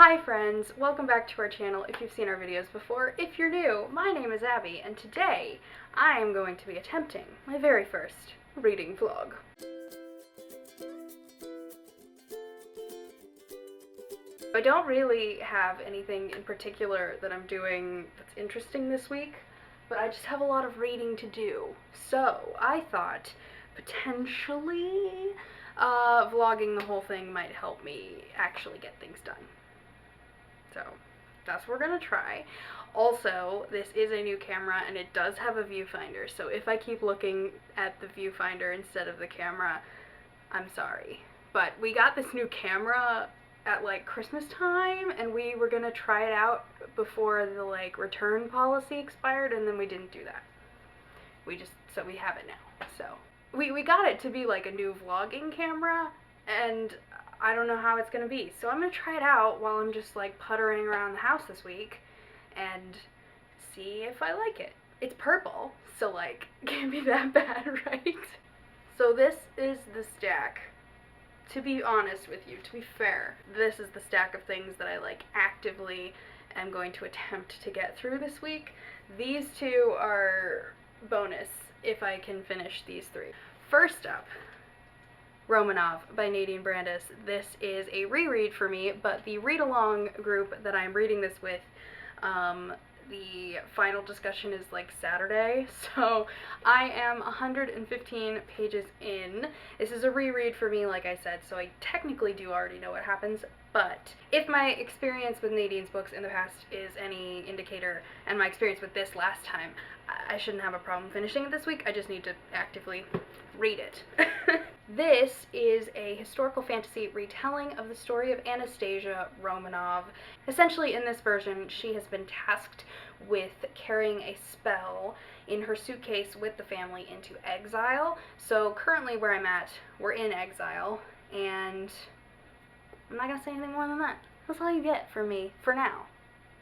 Hi friends, welcome back to our channel if you've seen our videos before. If you're new, my name is Abby, and today I am going to be attempting my very first reading vlog. I don't really have anything in particular that I'm doing that's interesting this week, but I just have a lot of reading to do. So I thought potentially vlogging the whole thing might help me actually get things done. So that's what we're gonna try. Also, this is a new camera and it does have a viewfinder, so if I keep looking at the viewfinder instead of the camera, I'm sorry. But we got this new camera at like Christmas time and we were gonna try it out before the like return policy expired, and then we didn't do that. So we have it now. So we got it to be like a new vlogging camera, and I don't know how it's gonna be. So I'm gonna try it out while I'm just like puttering around the house this week and see if I like it. It's purple, so like can't be that bad, right? So this is the stack. To be honest with you, to be fair, this is the stack of things that I like actively am going to attempt to get through this week. These two are bonus if I can finish these three. First up, Romanov by Nadine Brandis. This is a reread for me, but the read-along group that I'm reading this with, the final discussion is like Saturday, so I am 115 pages in. This is a reread for me, like I said, so I technically do already know what happens, but if my experience with Nadine's books in the past is any indicator, and my experience with this last time, I shouldn't have a problem finishing it this week. I just need to actively read it. This is a historical fantasy retelling of the story of Anastasia Romanov. Essentially, in this version, she has been tasked with carrying a spell in her suitcase with the family into exile. So currently where I'm at, we're in exile, and I'm not gonna say anything more than that. That's all you get from me for now.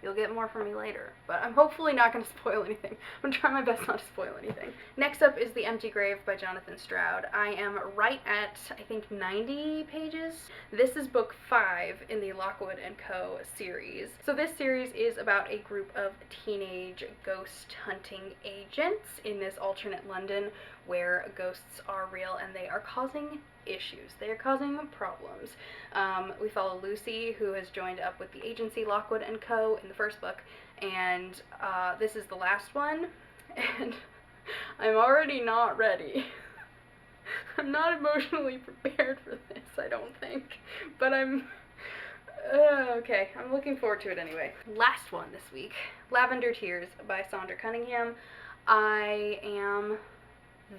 You'll get more from me later, but I'm hopefully not going to spoil anything. I'm going to try my best not to spoil anything. Next up is The Empty Grave by Jonathan Stroud. I am right at, I think, 90 pages. This is book 5 in the Lockwood & Co. series. So this series is about a group of teenage ghost hunting agents in this alternate London where ghosts are real and they are causing issues. They are causing problems. We follow Lucy, who has joined up with the agency Lockwood & Co. in the first book, and this is the last one, and I'm already not ready. I'm not emotionally prepared for this, I don't think, but I'm okay, I'm looking forward to it anyway. Last one this week, Lavender Tears by Sandra Cunningham. I am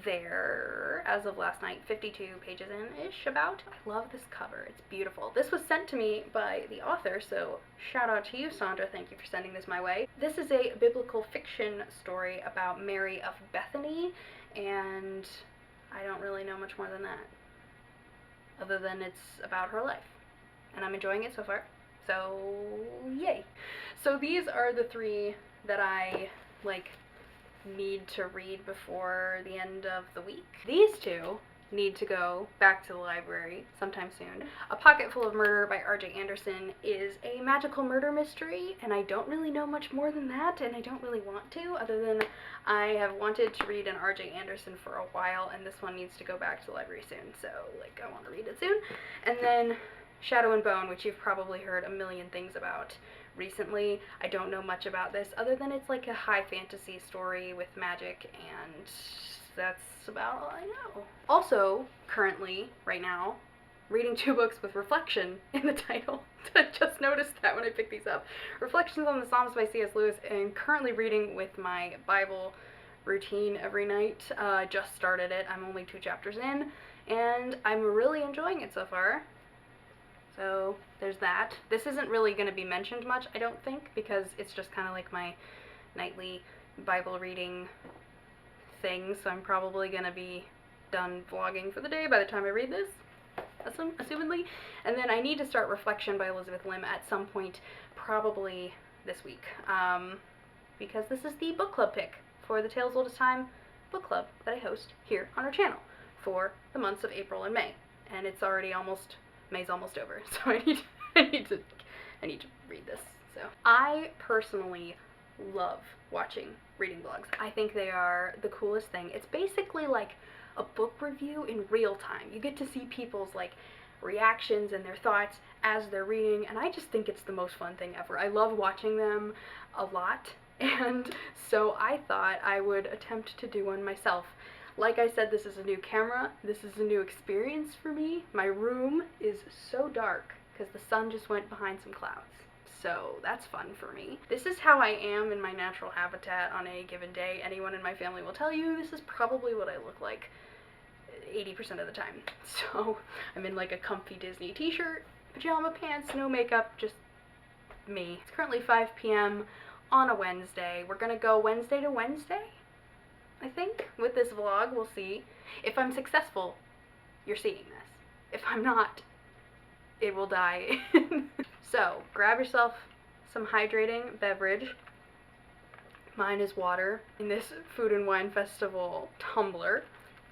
there as of last night, 52 pages in-ish about. I love this cover. It's beautiful. This was sent to me by the author, so shout out to you, Sandra. Thank you for sending this my way. This is a biblical fiction story about Mary of Bethany, and I don't really know much more than that, other than it's about her life, and I'm enjoying it so far, so yay. So these are the three that I need to read before the end of the week. These two need to go back to the library sometime soon. A Pocket Full of Murder by R.J. Anderson is a magical murder mystery, and I don't really know much more than that, and I don't really want to, other than I have wanted to read an R.J. Anderson for a while, and this one needs to go back to the library soon, so like I want to read it soon. And then Shadow and Bone, which you've probably heard a million things about recently. I don't know much about this other than it's like a high fantasy story with magic, and that's about all I know. Also, currently, right now, reading 2 books with reflection in the title. I just noticed that when I picked these up. Reflections on the Psalms by C.S. Lewis, and currently reading with my Bible routine every night. Just started it. I'm only 2 chapters in, and I'm really enjoying it so far. So there's that. This isn't really going to be mentioned much, I don't think, because it's just kind of like my nightly Bible reading thing, so I'm probably going to be done vlogging for the day by the time I read this, assumedly. And then I need to start Reflection by Elizabeth Lim at some point, probably this week, because this is the book club pick for the Tales Old as Time book club that I host here on our channel for the months of April and May, and it's already May's almost over, so I need to I need to read this. So I personally love watching reading vlogs. I think they are the coolest thing. It's basically like a book review in real time. You get to see people's like reactions and their thoughts as they're reading, and I just think it's the most fun thing ever. I love watching them a lot, and so I thought I would attempt to do one myself. Like I said, this is a new camera, this is a new experience for me. My room is so dark because the sun just went behind some clouds. So that's fun for me. This is how I am in my natural habitat on a given day. Anyone in my family will tell you this is probably what I look like 80% of the time. So I'm in like a comfy Disney t-shirt, pajama pants, no makeup, just me. It's currently 5 p.m. on a Wednesday. We're gonna go Wednesday to Wednesday, I think, with this vlog. We'll see. If I'm successful, you're seeing this. If I'm not, it will die. So grab yourself some hydrating beverage. Mine is water in this Food and Wine Festival tumbler.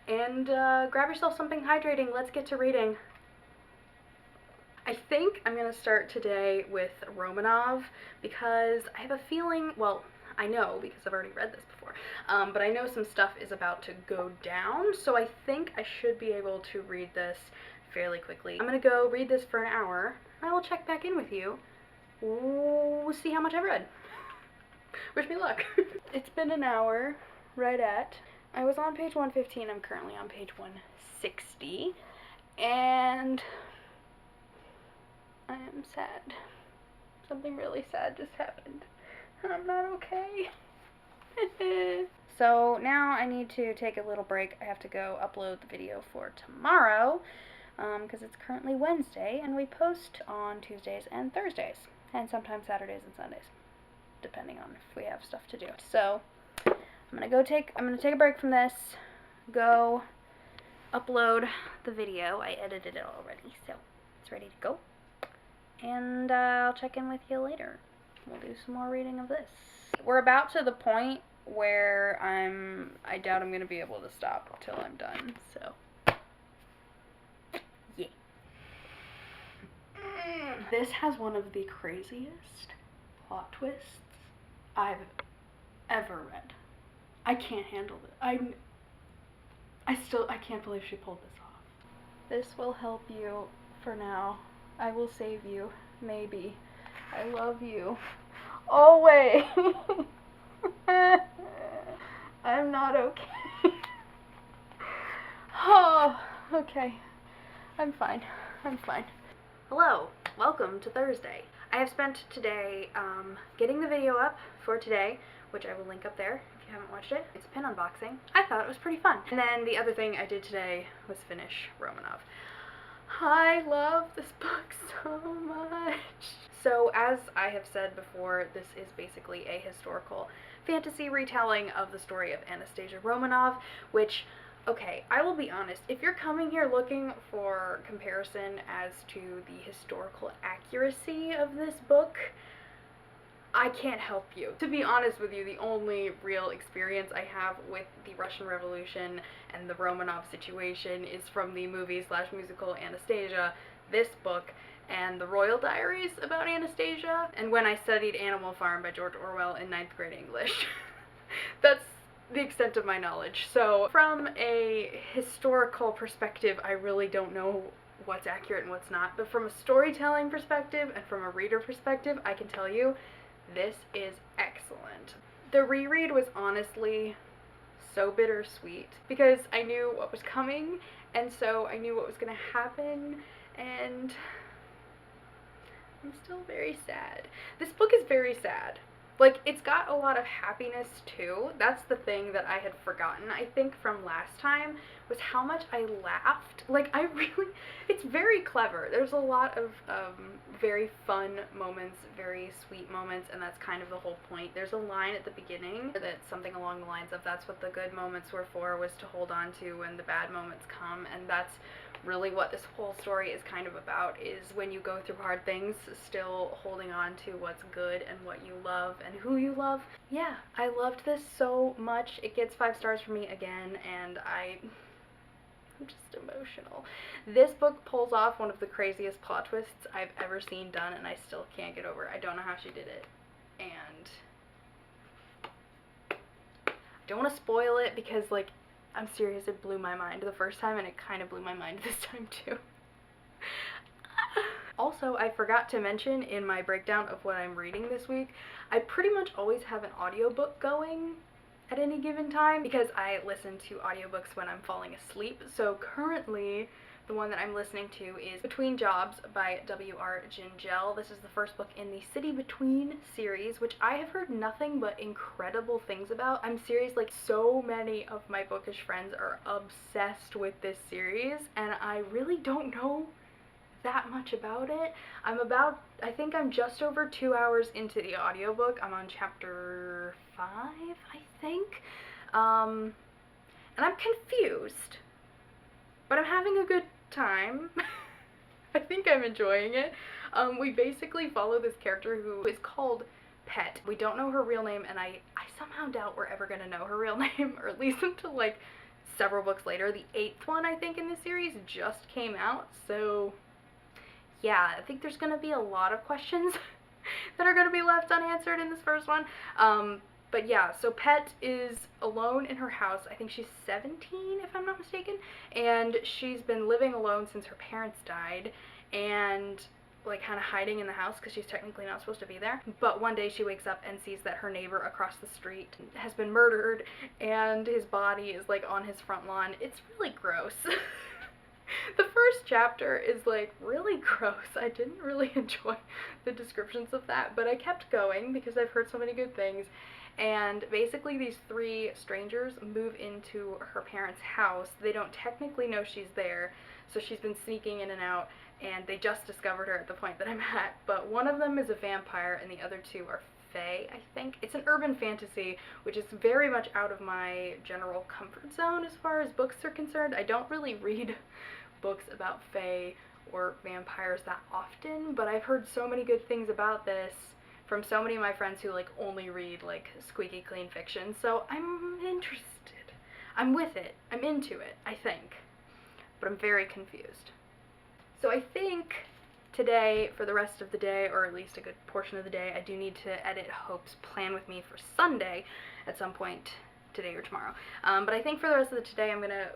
And grab yourself something hydrating. Let's get to reading. I think I'm going to start today with Romanov because I have a feeling, well, I know because I've already read this before, but I know some stuff is about to go down, so I think I should be able to read this fairly quickly. I'm going to go read this for an hour, and I will check back in with you. We'll see how much I've read. Wish me luck. It's been an hour, right at. I was on page 115, I'm currently on page 160, and I am sad. Something really sad just happened, and I'm not okay. So now I need to take a little break. I have to go upload the video for tomorrow, because it's currently Wednesday, and we post on Tuesdays and Thursdays, and sometimes Saturdays and Sundays, depending on if we have stuff to do. So I'm gonna take a break from this, go upload the video. I edited it already, so it's ready to go. And I'll check in with you later. We'll do some more reading of this. We're about to the point where I doubt I'm gonna be able to stop till I'm done, so yeah. This has one of the craziest plot twists I've ever read. I can't handle it. I can't believe she pulled this off. This will help you for now. I will save you. Maybe. I love you. Always. I'm not okay. Oh, okay. I'm fine. I'm fine. Hello. Welcome to Thursday. I have spent today getting the video up for today, which I will link up there if you haven't watched it. It's a pin unboxing. I thought it was pretty fun. And then the other thing I did today was finish Romanov. I love this book so much. So as I have said before, this is basically a historical fantasy retelling of the story of Anastasia Romanov, which, okay, I will be honest, if you're coming here looking for comparison as to the historical accuracy of this book, I can't help you. To be honest with you, the only real experience I have with the Russian Revolution and the Romanov situation is from the movie/musical Anastasia, this book, and the Royal Diaries about Anastasia, and when I studied Animal Farm by George Orwell in 9th grade English. That's the extent of my knowledge. So from a historical perspective, I really don't know what's accurate and what's not, but from a storytelling perspective and from a reader perspective, I can tell you this is excellent. The reread was honestly so bittersweet because I knew what was coming, and so I knew what was going to happen, and I'm still very sad. This book is very sad. Like, it's got a lot of happiness too. That's the thing that I had forgotten, I think, from last time, was how much I laughed. Like, it's very clever. There's a lot of very fun moments, very sweet moments, and that's kind of the whole point. There's a line at the beginning that's something along the lines of, that's what the good moments were for, was to hold on to when the bad moments come, and that's really what this whole story is kind of about, is when you go through hard things, still holding on to what's good and what you love and who you love. Yeah, I loved this so much. It gets 5 stars for me again, and I'm just emotional. This book pulls off one of the craziest plot twists I've ever seen done, and I still can't get over it. I don't know how she did it. And I don't want to spoil it because, like, I'm serious, it blew my mind the first time, and it kind of blew my mind this time too. Also, I forgot to mention in my breakdown of what I'm reading this week, I pretty much always have an audiobook going at any given time because I listen to audiobooks when I'm falling asleep. So currently, the one that I'm listening to is Between Jobs by W.R. Gingell. This is the first book in the City Between series, which I have heard nothing but incredible things about. I'm serious, like, so many of my bookish friends are obsessed with this series, and I really don't know that much about it. I think I'm just over 2 hours into the audiobook. I'm on chapter 5, I think. And I'm confused, but I'm having a good time. I think I'm enjoying it. We basically follow this character who is called Pet. We don't know her real name, and I somehow doubt we're ever gonna know her real name, or at least until, like, several books later. The 8th one, I think, in this series just came out, so yeah, I think there's going to be a lot of questions that are going to be left unanswered in this first one. But yeah, so Pet is alone in her house. I think she's 17, if I'm not mistaken, and she's been living alone since her parents died, and, like, kind of hiding in the house because she's technically not supposed to be there. But one day she wakes up and sees that her neighbor across the street has been murdered, and his body is, like, on his front lawn. It's really gross. The first chapter is, like, really gross. I didn't really enjoy the descriptions of that, but I kept going because I've heard so many good things. And basically these 3 strangers move into her parents' house. They don't technically know she's there, so she's been sneaking in and out, and they just discovered her at the point that I'm at. But one of them is a vampire, and the other 2 are fae, I think. It's an urban fantasy, which is very much out of my general comfort zone as far as books are concerned. I don't really read books about fae or vampires that often, but I've heard so many good things about this from so many of my friends who, like, only read, like, squeaky clean fiction, so I'm interested. I'm with it. I'm into it, I think. But I'm very confused. So I think today, for the rest of the day, or at least a good portion of the day, I do need to edit Hope's Plan With Me for Sunday at some point today or tomorrow. But I think for the rest of the today I'm gonna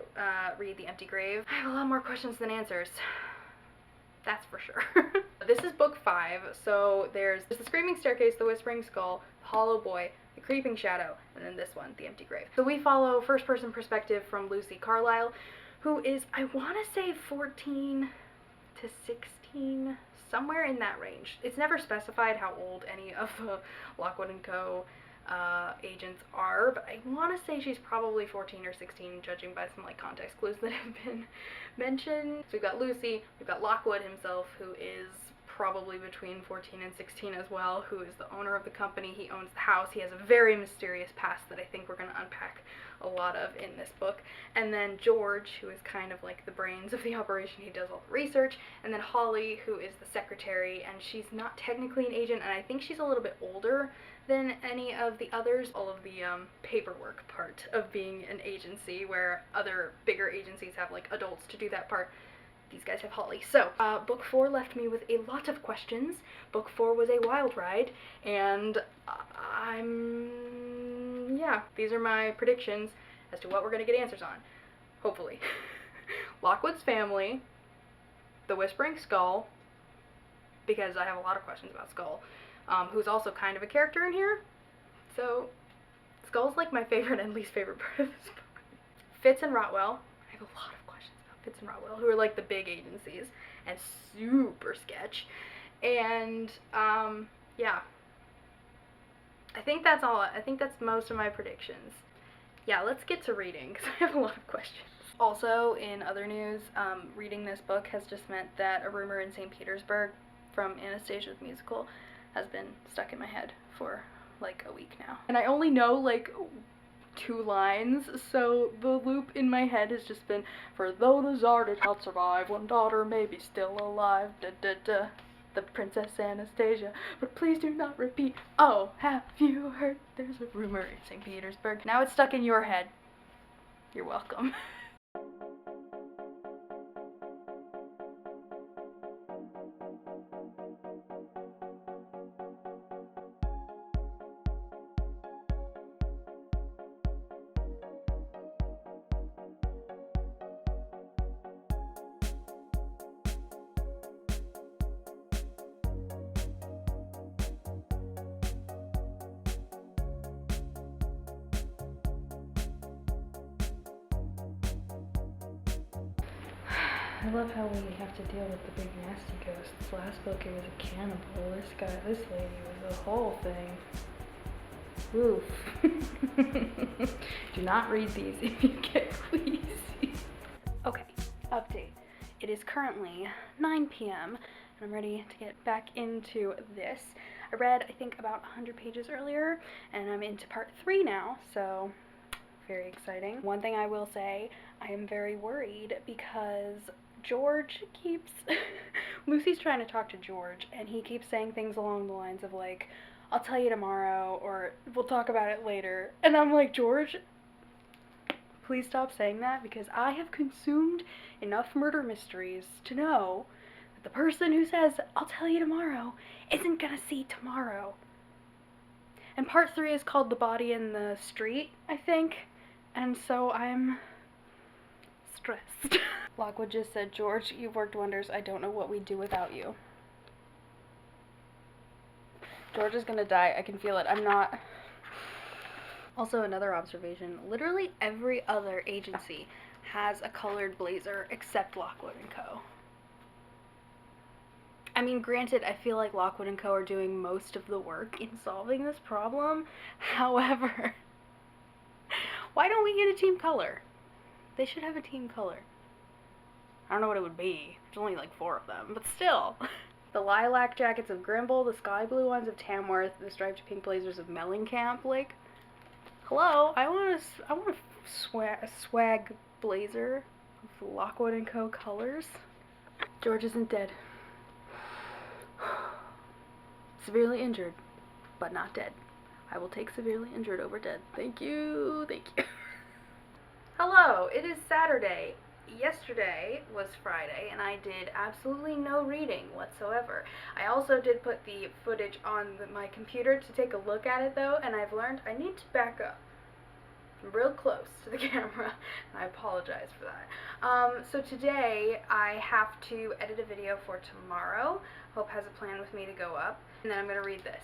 read The Empty Grave. I have a lot more questions than answers. That's for sure. This is book 5, so there's The Screaming Staircase, The Whispering Skull, The Hollow Boy, The Creeping Shadow, and then this one, The Empty Grave. So we follow first-person perspective from Lucy Carlyle, who is, I want to say, 14 to 16, somewhere in that range. It's never specified how old any of the Lockwood & Co. Agents are, but I want to say she's probably 14 or 16, judging by some, like, context clues that have been mentioned. So we've got Lucy, we've got Lockwood himself, who is probably between 14 and 16 as well, who is the owner of the company. He owns the house. He has a very mysterious past that I think we're going to unpack a lot of in this book. And then George, who is kind of like the brains of the operation. He does all the research. And then Holly, who is the secretary, and she's not technically an agent, and I think she's a little bit older than any of the others. All of the paperwork part of being an agency, where other bigger agencies have, like, adults to do that part. These guys have Holly. So, book 4 left me with a lot of questions. Book 4 was a wild ride, and yeah, these are my predictions as to what we're going to get answers on. Hopefully. Lockwood's family, the Whispering Skull, because I have a lot of questions about Skull, who's also kind of a character in here. So, Skull's, like, my favorite and least favorite part of this book. Fitz and Rotwell. I have a lot of questions about Fitz and Rotwell, who are, like, the big agencies, and super sketch. And, yeah. I think that's all. I think that's most of my predictions. Yeah, let's get to reading, because I have a lot of questions. Also, in other news, reading this book has just meant that a rumor in St. Petersburg from Anastasia the Musical has been stuck in my head for, like, a week now. And I only know, like, 2 lines, so the loop in my head has just been, for though the Tsar did not survive, one daughter may be still alive, da da da, the Princess Anastasia, but please do not repeat, oh, have you heard, there's a rumor in St. Petersburg. Now it's stuck in your head. You're welcome. I love how we have to deal with the big nasty ghosts. Last book it was a cannibal. This lady was a whole thing. Oof. Do not read these if you get queasy. Okay, update. It is currently 9 p.m. and I'm ready to get back into this. I read, I think, about 100 pages earlier, and I'm into part 3 now, so very exciting. One thing I will say, I am very worried because George keeps... Lucy's trying to talk to George, and he keeps saying things along the lines of, like, I'll tell you tomorrow, or we'll talk about it later. And I'm like, George, please stop saying that, because I have consumed enough murder mysteries to know that the person who says, I'll tell you tomorrow, isn't gonna see tomorrow. And part 3 is called The Body in the Street, I think. And so I'm stressed. Lockwood just said, George, you've worked wonders. I don't know what we'd do without you. George is gonna die. I can feel it. I'm not. Also, another observation. Literally every other agency has a colored blazer except Lockwood & Co. I mean, granted, I feel like Lockwood & Co. are doing most of the work in solving this problem. However, why don't we get a team color? They should have a team color. I don't know what it would be. There's only like 4 of them, but still. The lilac jackets of Grimble, the sky blue ones of Tamworth, the striped pink blazers of Mellencamp. Like, hello, I want a swag blazer of Lockwood & Co. colors. George isn't dead. Severely injured, but not dead. I will take severely injured over dead. Thank you, thank you. Hello, it is Saturday. Yesterday was Friday, and I did absolutely no reading whatsoever. I also did put the footage on my computer to take a look at it, though, and I've learned I need to back up. I'm real close to the camera, and I apologize for that. So today, I have to edit a video for tomorrow. Hope has a plan with me to go up, and then I'm going to read this.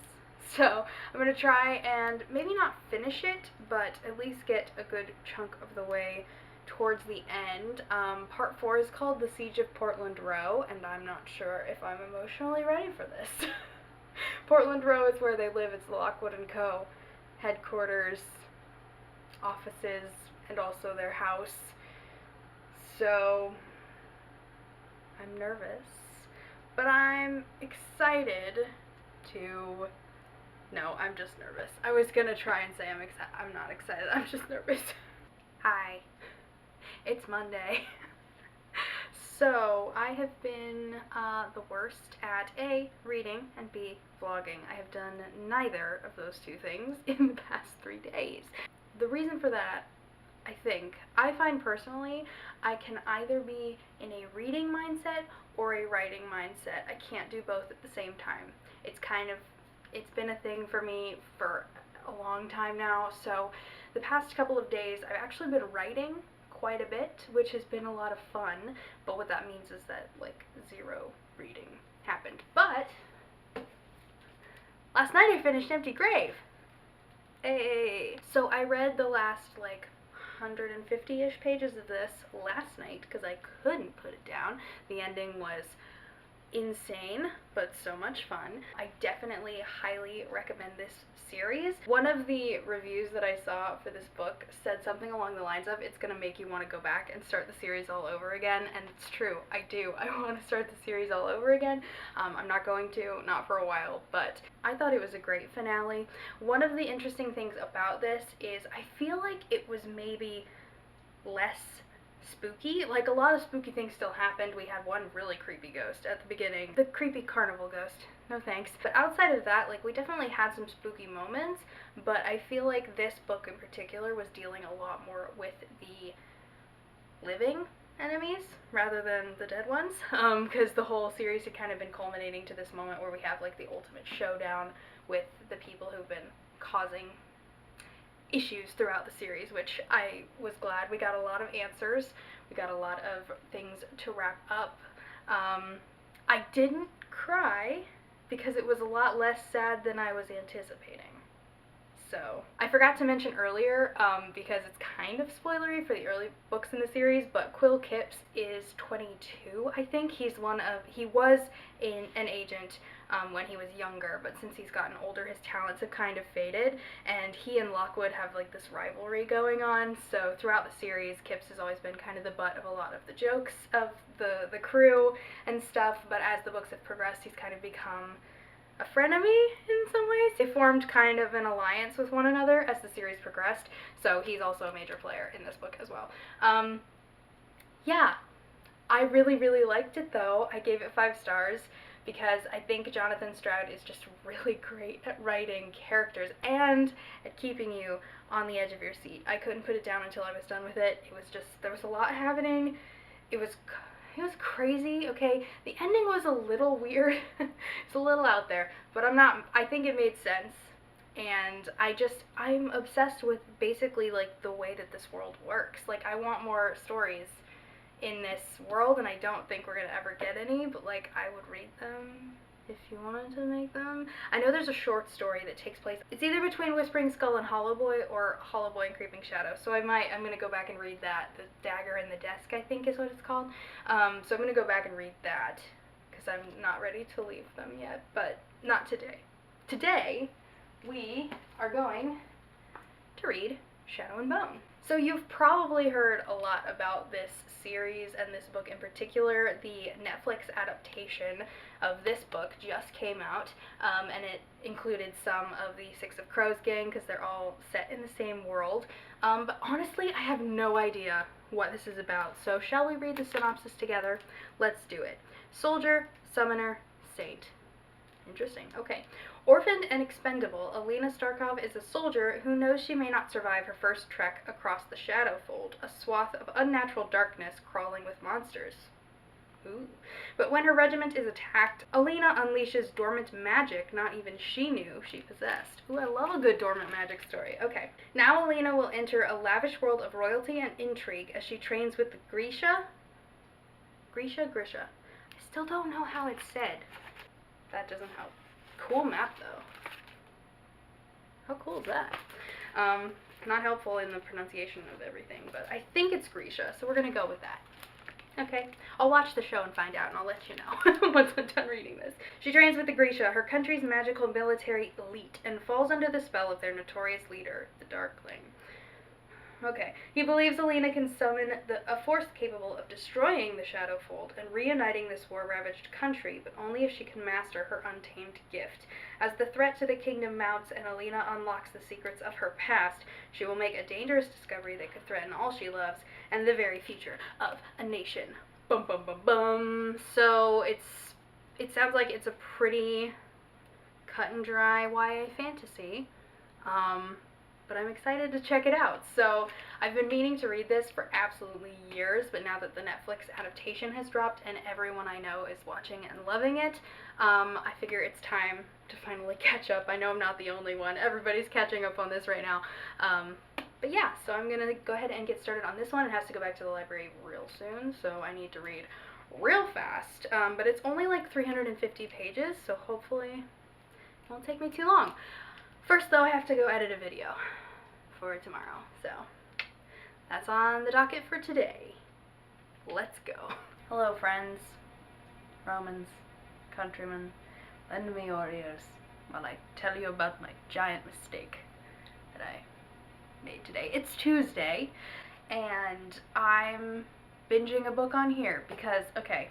So I'm going to try and maybe not finish it, but at least get a good chunk of the way towards the end. Part 4 is called The Siege of Portland Row, and I'm not sure if I'm emotionally ready for this. Portland Row is where they live. It's the Lockwood & Co. headquarters, offices, and also their house. So I'm nervous, but I'm excited to... No, I'm just nervous. I was gonna try and say I'm not excited. I'm just nervous. Hi. It's Monday. So, I have been the worst at A, reading, and B, vlogging. I have done neither of those 2 things in the past 3 days. The reason for that, I find personally, I can either be in a reading mindset or a writing mindset. I can't do both at the same time. It's been a thing for me for a long time now, so the past couple of days I've actually been writing quite a bit, which has been a lot of fun, but what that means is that, like, 0 reading happened. But last night I finished Empty Grave. Hey! So I read the last, like, 150-ish pages of this last night because I couldn't put it down. The ending was insane, but so much fun. I definitely highly recommend this series. One of the reviews that I saw for this book said something along the lines of, it's gonna make you want to go back and start the series all over again, and it's true, I do. I want to start the series all over again. I'm not going to, not for a while, but I thought it was a great finale. One of the interesting things about this is I feel like it was maybe less spooky. Like, a lot of spooky things still happened. We had one really creepy ghost at the beginning. The creepy carnival ghost. No thanks. But outside of that, like, we definitely had some spooky moments, but I feel like this book in particular was dealing a lot more with the living enemies rather than the dead ones, because the whole series had kind of been culminating to this moment where we have, like, the ultimate showdown with the people who've been causing issues throughout the series, which I was glad. We got a lot of answers. We got a lot of things to wrap up. I didn't cry because it was a lot less sad than I was anticipating. So I forgot to mention earlier, because it's kind of spoilery for the early books in the series, but Quill Kipps is 22, I think. He was an agent when he was younger, but since he's gotten older, his talents have kind of faded, and he and Lockwood have like this rivalry going on. So throughout the series, Kipps has always been kind of the butt of a lot of the jokes of the crew and stuff, but as the books have progressed, he's kind of become a frenemy in some ways. They formed kind of an alliance with one another as the series progressed, so he's also a major player in this book as well. Yeah, I really, really liked it though. I gave it 5 stars because I think Jonathan Stroud is just really great at writing characters and at keeping you on the edge of your seat. I couldn't put it down until I was done with it. It was just, there was a lot happening. It was crazy, okay? The ending was a little weird. It's a little out there, but I think it made sense. And I'm obsessed with basically like the way that this world works. Like, I want more stories in this world, and I don't think we're gonna ever get any, but like, I would read them if you wanted to make them. I know there's a short story that takes place, it's either between Whispering Skull and Hollow Boy or Hollow Boy and Creeping Shadow, so I'm gonna go back and read that. The Dagger in the Desk, I think is what it's called. So I'm gonna go back and read that because I'm not ready to leave them yet, but not today. Today we are going to read Shadow and Bone. So you've probably heard a lot about this series and this book in particular. The Netflix adaptation of this book just came out, and it included some of the Six of Crows gang because they're all set in the same world. But honestly, I have no idea what this is about, so shall we read the synopsis together? Let's do it. Soldier, summoner, saint. Interesting. Okay. Orphaned and expendable, Alina Starkov is a soldier who knows she may not survive her first trek across the Shadowfold, a swath of unnatural darkness crawling with monsters. Ooh. But when her regiment is attacked, Alina unleashes dormant magic not even she knew she possessed. Ooh, I love a good dormant magic story. Okay. Now Alina will enter a lavish world of royalty and intrigue as she trains with the Grisha? Grisha? I still don't know how it's said. That doesn't help. Cool map though. How cool is that? Not helpful in the pronunciation of everything, but I think it's Grisha, so we're gonna go with that. Okay, I'll watch the show and find out, and I'll let you know once I'm done reading this. She trains with the Grisha, her country's magical military elite, and falls under the spell of their notorious leader, the Darkling. Okay. He believes Alina can summon a force capable of destroying the Shadowfold and reuniting this war-ravaged country, but only if she can master her untamed gift. As the threat to the kingdom mounts and Alina unlocks the secrets of her past, she will make a dangerous discovery that could threaten all she loves and the very future of a nation. Bum bum bum bum. So it sounds like it's a pretty cut and dry YA fantasy. But I'm excited to check it out. So I've been meaning to read this for absolutely years, but now that the Netflix adaptation has dropped and everyone I know is watching and loving it, I figure it's time to finally catch up. I know I'm not the only one. Everybody's catching up on this right now. But yeah, so I'm going to go ahead and get started on this one. It has to go back to the library real soon, so I need to read real fast. But it's only like 350 pages, so hopefully it won't take me too long. First, though, I have to go edit a video for tomorrow, so that's on the docket for today. Let's go. Hello, friends, Romans, countrymen, lend me your ears while I tell you about my giant mistake that I made today. It's Tuesday, and I'm binging a book on here because, okay,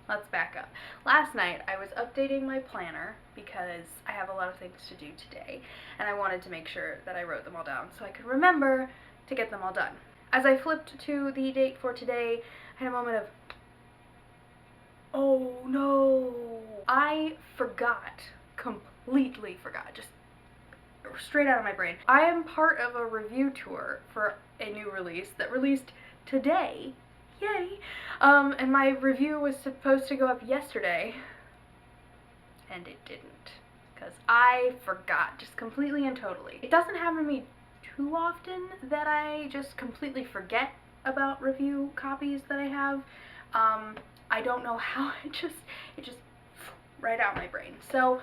let's back up. Last night, I was updating my planner because I have a lot of things to do today, and I wanted to make sure that I wrote them all down so I could remember to get them all done. As I flipped to the date for today, I had a moment of, oh no! I forgot, completely forgot, just straight out of my brain. I am part of a review tour for a new release that released today. Yay! And my review was supposed to go up yesterday, and it didn't, because I forgot, just completely and totally. It doesn't happen to me too often that I just completely forget about review copies that I have. I don't know how, it just right out my brain. So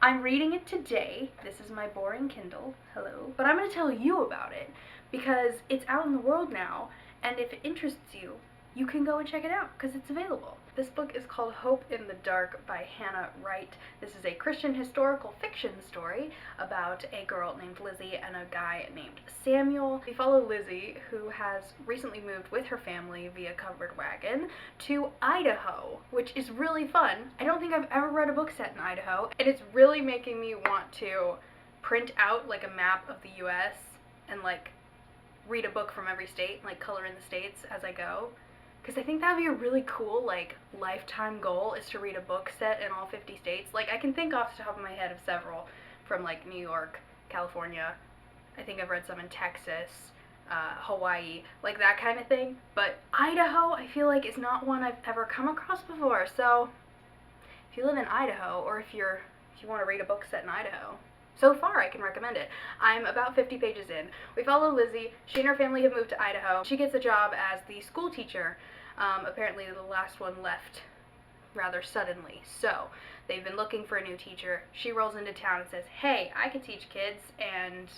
I'm reading it today. This is my boring Kindle. Hello. But I'm going to tell you about it because it's out in the world now, and if it interests you, you can go and check it out because it's available. This book is called Hope in the Dark by Hannah Wright. This is a Christian historical fiction story about a girl named Lizzie and a guy named Samuel. We follow Lizzie, who has recently moved with her family via covered wagon to Idaho, which is really fun. I don't think I've ever read a book set in Idaho, and it's really making me want to print out like a map of the US and like read a book from every state, like color in the states as I go. Because I think that would be a really cool, like, lifetime goal, is to read a book set in all 50 states. Like, I can think off the top of my head of several from, like, New York, California. I think I've read some in Texas, Hawaii, like that kind of thing. But Idaho, I feel like, is not one I've ever come across before. So, if you live in Idaho, or if you want to read a book set in Idaho, so far, I can recommend it. I'm about 50 pages in. We follow Lizzie. She and her family have moved to Idaho. She gets a job as the school teacher. Apparently, the last one left rather suddenly. So, they've been looking for a new teacher. She rolls into town and says, hey, I can teach kids, and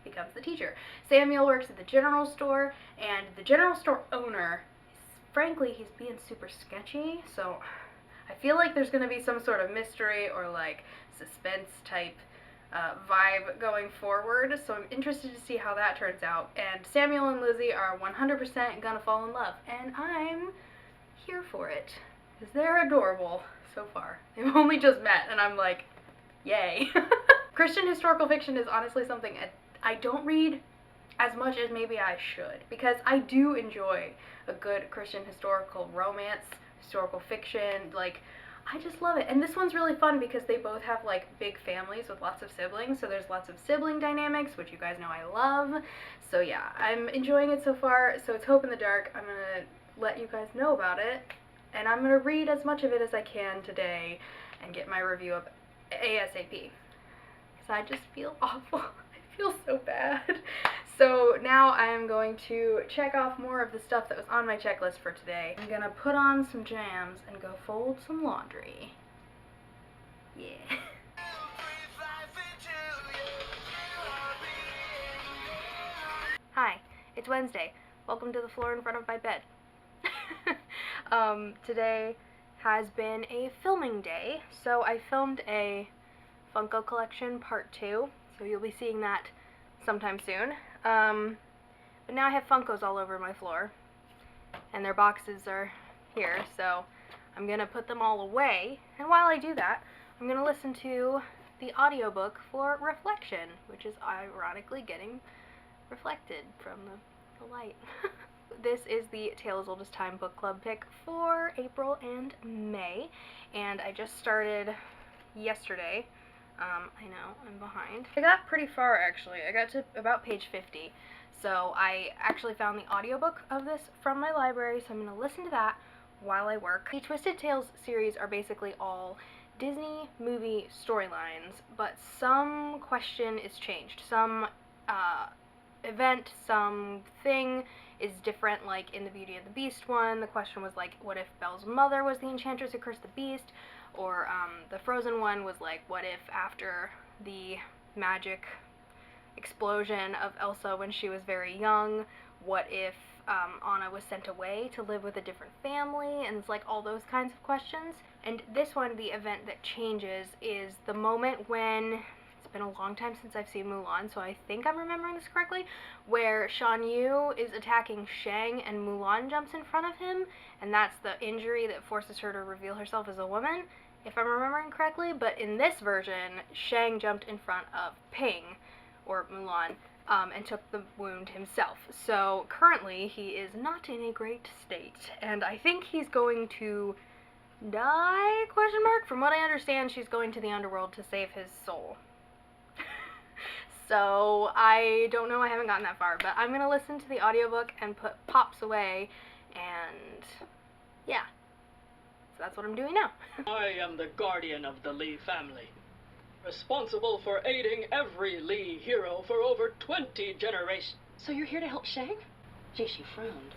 becomes the teacher. Samuel works at the general store, and the general store owner, frankly, he's being super sketchy. So, I feel like there's going to be some sort of mystery or, like, suspense type vibe going forward, so I'm interested to see how that turns out. And Samuel and Lizzie are 100% gonna fall in love, and I'm here for it, because they're adorable so far. They've only just met, and I'm like, yay. Christian historical fiction is honestly something I don't read as much as maybe I should, because I do enjoy a good Christian historical romance, historical fiction, like, I just love it. And this one's really fun because they both have like big families with lots of siblings, so there's lots of sibling dynamics, which you guys know I love. So yeah, I'm enjoying it so far. So it's Hope in the Dark. I'm gonna let you guys know about it, and I'm gonna read as much of it as I can today and get my review up ASAP, because I just feel awful. I feel so bad. So now I'm going to check off more of the stuff that was on my checklist for today. I'm gonna put on some jams and go fold some laundry. Yeah. Hi, it's Wednesday. Welcome to the floor in front of my bed. Today has been a filming day, so I filmed a Funko collection part 2, so you'll be seeing that sometime soon. But now I have Funkos all over my floor, and their boxes are here, so I'm gonna put them all away, and while I do that, I'm gonna listen to the audiobook for Reflection, which is ironically getting reflected from the light. This is the Tale as Old as Time book club pick for April and May, and I just started yesterday. I know, I'm behind. I got pretty far, actually. I got to about page 50. So I actually found the audiobook of this from my library, so I'm going to listen to that while I work. The Twisted Tales series are basically all Disney movie storylines, but some question is changed. Some event, something is different, like in the Beauty and the Beast one. The question was like, what if Belle's mother was the enchantress who cursed the beast? Or the Frozen one was like, what if after the magic explosion of Elsa when she was very young, what if Anna was sent away to live with a different family? And it's like all those kinds of questions. And this one, the event that changes is the moment when, it's been a long time since I've seen Mulan, so I think I'm remembering this correctly, where Shan Yu is attacking Shang and Mulan jumps in front of him, and that's the injury that forces her to reveal herself as a woman, if I'm remembering correctly. But in this version, Shang jumped in front of Ping, or Mulan, and took the wound himself. So currently he is not in a great state, and I think he's going to die, question mark? From what I understand, she's going to the underworld to save his soul. So I don't know, I haven't gotten that far, but I'm gonna listen to the audiobook and put Pops away, and yeah. So that's what I'm doing now. I am the guardian of the Lee family, responsible for aiding every Lee hero for over 20 generations. So you're here to help Shang? Gee, she frowned.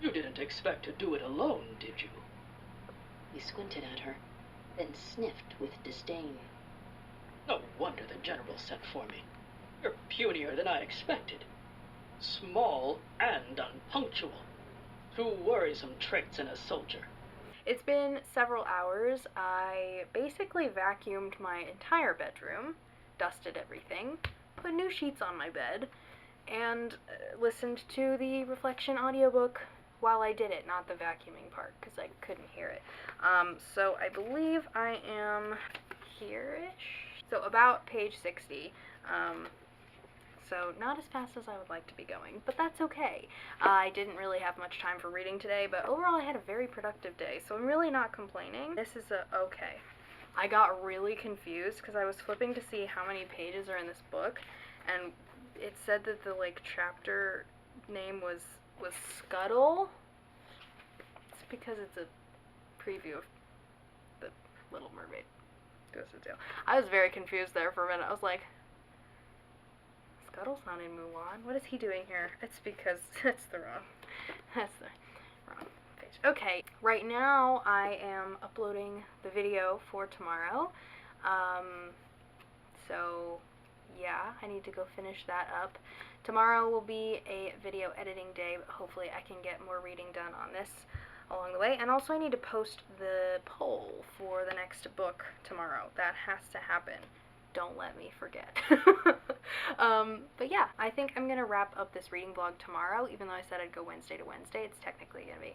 You didn't expect to do it alone, did you? He squinted at her, then sniffed with disdain. No wonder the General sent for me. You're punier than I expected. Small and unpunctual. Two worrisome traits in a soldier. It's been several hours. I basically vacuumed my entire bedroom, dusted everything, put new sheets on my bed, and listened to the Reflection audiobook while I did it, not the vacuuming part, because I couldn't hear it. So I believe I am here-ish. So about page 60. So not as fast as I would like to be going, but that's okay. I didn't really have much time for reading today, but overall I had a very productive day, so I'm really not complaining. This is okay. I got really confused because I was flipping to see how many pages are in this book, and it said that the chapter name was Scuttle. It's because it's a preview of The Little Mermaid. Goes to jail. I was very confused there for a minute. I was like, Scuttle's not in Mulan. What is he doing here? It's because that's the wrong page. Okay, right now I am uploading the video for tomorrow. So yeah, I need to go finish that up. Tomorrow will be a video editing day, but hopefully I can get more reading done on this along the way. And also I need to post the poll for the next book tomorrow. That has to happen. Don't let me forget. But yeah, I think I'm gonna wrap up this reading vlog tomorrow, even though I said I'd go Wednesday to Wednesday. It's technically gonna be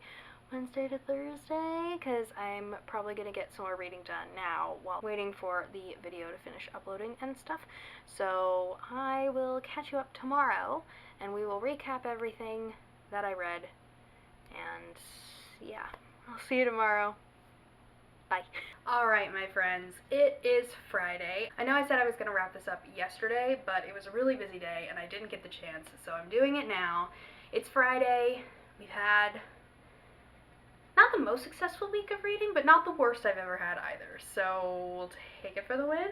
Wednesday to Thursday, because I'm probably gonna get some more reading done now while waiting for the video to finish uploading and stuff. So I will catch you up tomorrow, and we will recap everything that I read, and yeah, I'll see you tomorrow. Bye. Alright, my friends, it is Friday. I know I said I was going to wrap this up yesterday, but it was a really busy day and I didn't get the chance, so I'm doing it now. It's Friday. We've had not the most successful week of reading, but not the worst I've ever had either, so we'll take it for the win.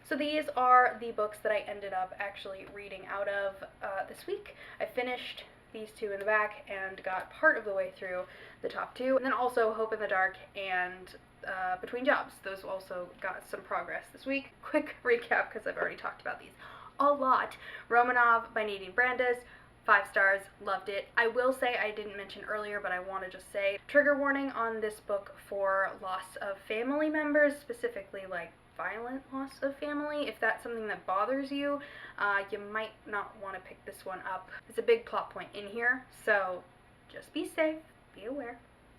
So these are the books that I ended up actually reading out of this week. I finished these two in the back and got part of the way through the top two, and then also Hope in the Dark and Between Jobs. Those also got some progress this week. Quick recap, because I've already talked about these a lot. Romanov by Nadine Brandes, 5 stars, loved it. I will say, I didn't mention earlier, but I want to just say, trigger warning on this book for loss of family members, specifically violent loss of family. If that's something that bothers you, you might not want to pick this one up. It's a big plot point in here, so just be safe, be aware.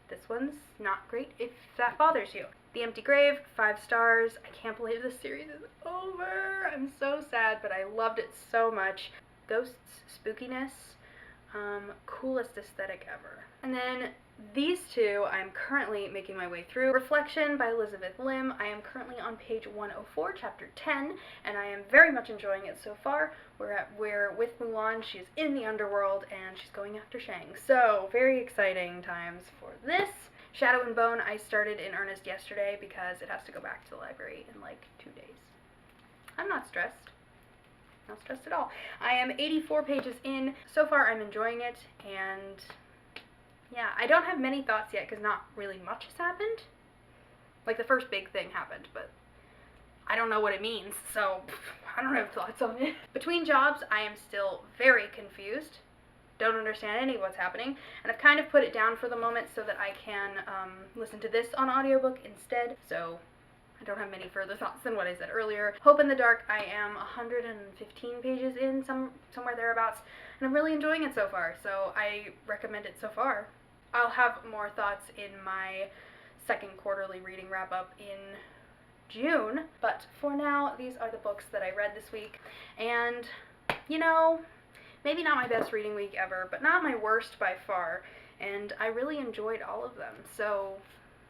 This one's not great if that bothers you. The Empty Grave, 5 stars. I can't believe this series is over. I'm so sad, but I loved it so much. Ghosts, spookiness, coolest aesthetic ever. And then these two I'm currently making my way through. Reflection by Elizabeth Lim. I am currently on page 104, chapter 10, and I am very much enjoying it so far. We're with Mulan. She's in the underworld and she's going after Shang. So very exciting times for this. Shadow and Bone I started in earnest yesterday because it has to go back to the library in 2 days. I'm not stressed. Not stressed at all. I am 84 pages in. So far I'm enjoying it, and yeah, I don't have many thoughts yet because not really much has happened. The first big thing happened, but I don't know what it means, so I don't have thoughts on it. Between Jobs, I am still very confused. Don't understand any of what's happening, and I've kind of put it down for the moment so that I can listen to this on audiobook instead, so I don't have many further thoughts than what I said earlier. Hope in the Dark, I am 115 pages in, somewhere thereabouts, and I'm really enjoying it so far, so I recommend it so far. I'll have more thoughts in my second quarterly reading wrap-up in June, but for now, these are the books that I read this week, and, you know, maybe not my best reading week ever, but not my worst by far, and I really enjoyed all of them, so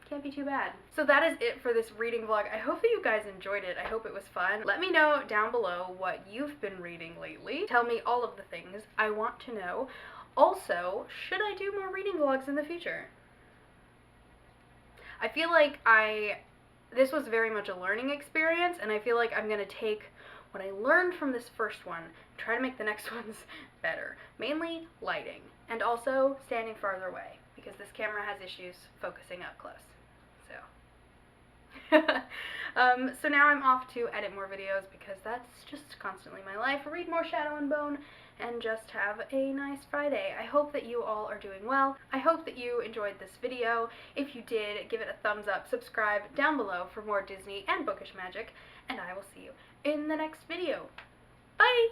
can't be too bad. So that is it for this reading vlog. I hope that you guys enjoyed it. I hope it was fun. Let me know down below what you've been reading lately. Tell me all of the things I want to know. Also, should I do more reading vlogs in the future? I feel like this was very much a learning experience, and I feel like I'm going to take what I learned from this first one and try to make the next ones better. Mainly lighting, and also standing farther away, because this camera has issues focusing up close. So, So now I'm off to edit more videos because that's just constantly my life. Read more Shadow and Bone and just have a nice Friday. I hope that you all are doing well. I hope that you enjoyed this video. If you did, give it a thumbs up, subscribe down below for more Disney and bookish magic, and I will see you in the next video. Bye!